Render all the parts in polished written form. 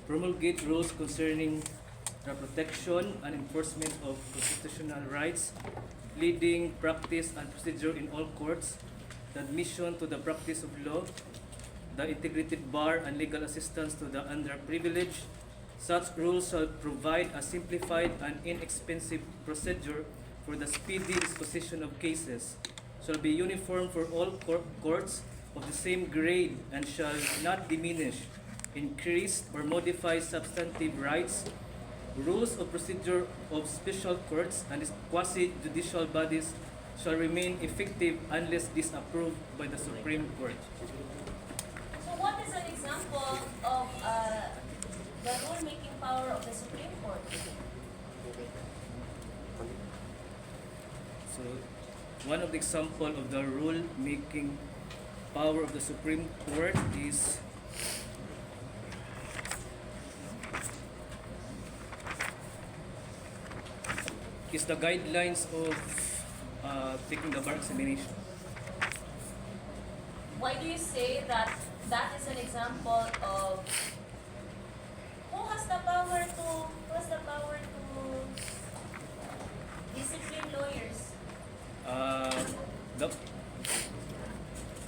promulgate rules concerning the protection and enforcement of constitutional rights, leading practice and procedure in all courts, the admission to the practice of law, the integrated bar, and legal assistance to the underprivileged. Such rules shall provide a simplified and inexpensive procedure for the speedy disposition of cases, shall be uniform for all courts of the same grade, and shall not diminish, increase, or modify substantive rights. Rules of procedure of special courts and quasi-judicial bodies shall remain effective unless disapproved by the Supreme Court. So what is an example of the rule-making power of the Supreme Court? So, one of the example of the rule-making power of the Supreme Court is the guidelines of taking the bar examination. Why do you say that that is an example of who has the power to discipline lawyers?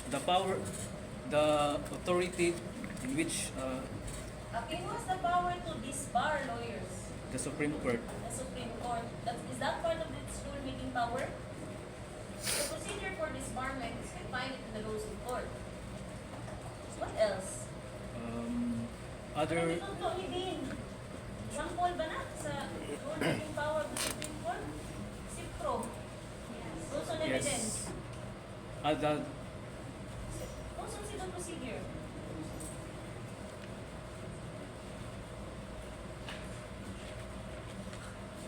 The power, the authority in which Okay, who has the power to disbar lawyers? the Supreme Court. The Supreme Court. Is that part of its rule-making power? The procedure for disbarment is confined in the laws of court. What else? Other Ito ni Dean. Sample ba na sa rule-making power of the Supreme Court? SIPRO. Rules on evidence. yes, other Rules on civil procedure.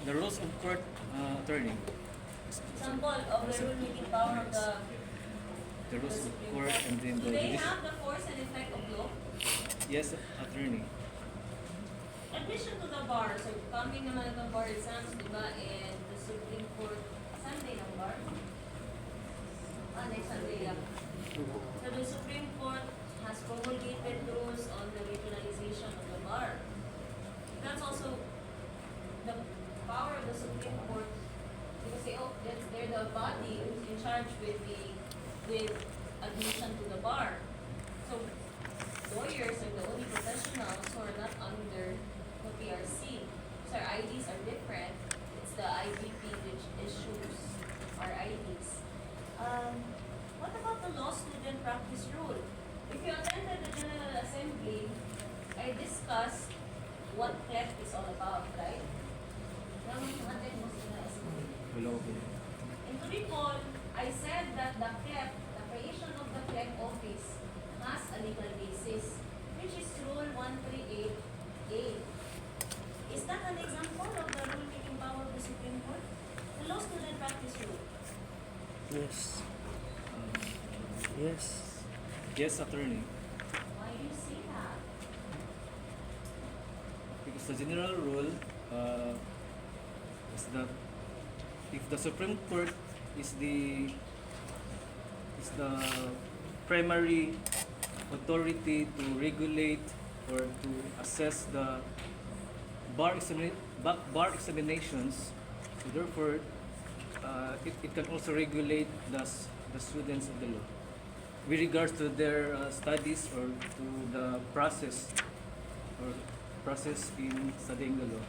the rules of court attorney. Example of the rule-making power of The rules of court and then Do the they have the force and effect of law? yes, attorney. Admission to the bar. So, coming naman itong bar exams, di ba? And the Supreme Court, Sunday ng bar? Next Sunday lang. So, the Supreme Court has promulgated rules on the regionalization of the bar. That's also the power of the Supreme Court, because they're the body who's in charge with admission to the bar. So, lawyers are the only professionals who are not under the PRC. So our IDs are different. It's the IDP which issues our IDs. What about the law student practice rule? If you attended the General Assembly, I discussed what CLEP is all about, right? Attend mo sa assembly. Hello. And to recall, I said that the CLEP, the creation of the CLEP office, has a legal basis, which is Rule 138A. Is that an example of the rule-making power of the Supreme Court? The law student practice rule. Yes. Yes. Yes, attorney. Why do you say that? Because the general rule is that if the Supreme Court is the primary authority to regulate or to assess the bar examinations, so therefore it can also regulate the students of the law with regards to their studies or to the process in studying the law.